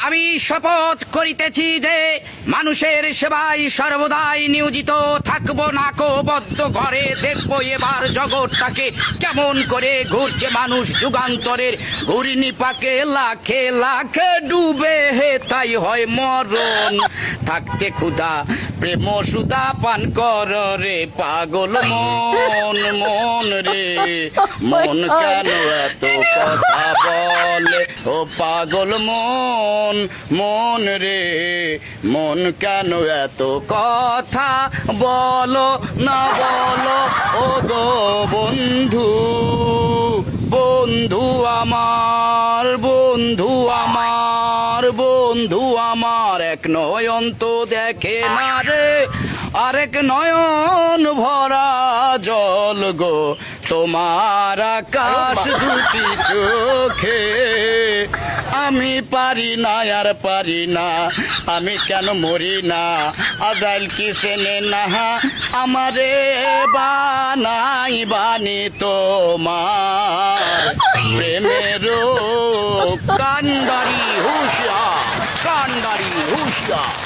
আমি শপথ করিতেছি যে মানুষের সেবায় সর্বদাই নিয়োজিত থাকবো। নাকো বদ্ধ ঘরে দেখবো এবার জগৎটাকে কেমন করে ঘুরছে মানুষ যুগান্তরের ঘূর্ণিপাকে লাখে লাখে ডুবে হে তাই হয় মরণ। থাকতে ক্ষুধা প্রেম সুধা পান কর রে পাগল মন। মন রে মন কেন এত কথা বলে ও পাগল মন। মন রে মন কেন এত কথা বলো না বলো ও গো বন্ধু। বন্ধু আমার বন্ধু আমার বন্ধু আমার এক নয়ন তো দেখে না রে আরেক নয়ন ভরা জল গো তোমার আকাশ দুটি চোখে। আমি পারি না আর পারি না আমি কেন মরি না আজাইল কি সেনে না আমারে বানাই বানি তোমার প্রেমেরও কান্ডারি হুশিয়ার কান্ডারি হুশিয়ার।